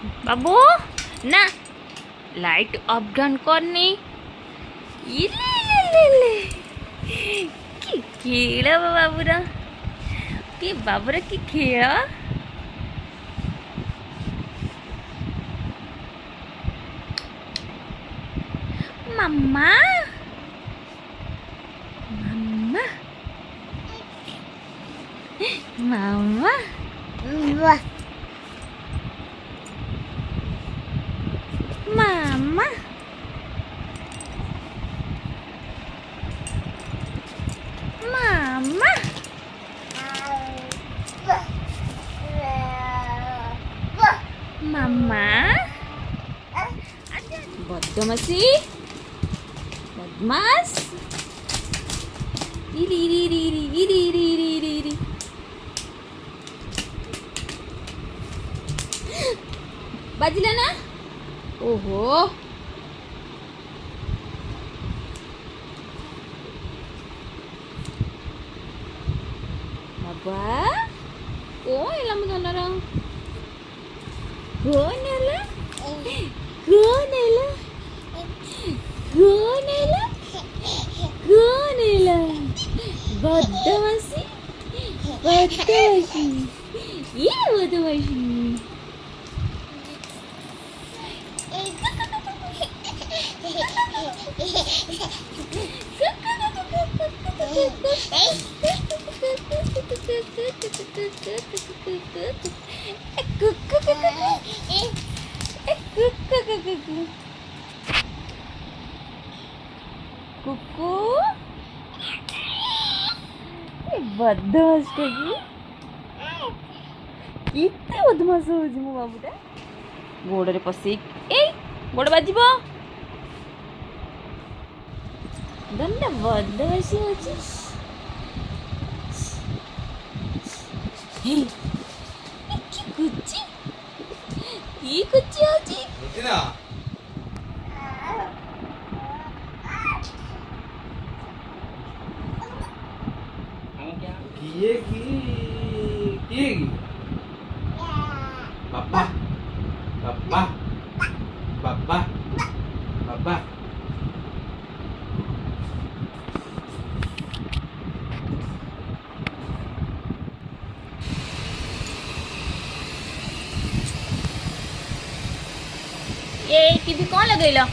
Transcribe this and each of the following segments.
बाबू ना light up down करनी कि खेल बाबूर कि बाबूर कि खेल मम्मा मम्मा मम्मा Mama. Mama. Mama. बदमाशी बदमाश इरी इरी इरी इरी इरी इरी इरी इरी बाजिला ना ओहो बाबा कोण लांब जाणार कोण आला कोण आला कोण आला कोण आला बदमाशी बदमाशी ये बदमाशी कुकू बदमाश केते बदमाश होउछि मो बाबूटा गोड़े पशि ए गोड़ बाजिबो दंड बदमाशी होउछि हे की कुची होउछि ना किए की पापा पापा पापा पापा ये टीवी कौन लगैला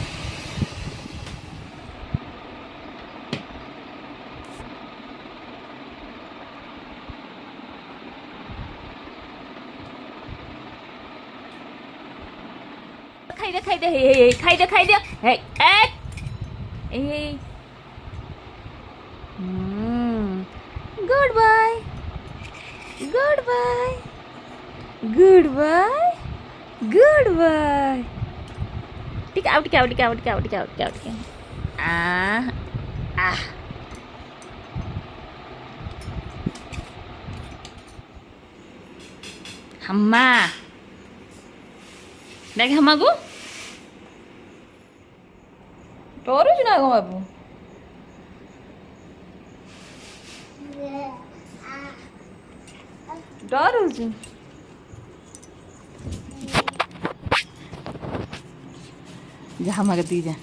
खाई दे हे good bye good bye good bye good bye टिक आउट आ आ हम्मा देख हम्मा को डरुछु ना गो बाबू डरुछु जा हम्मा के दी जा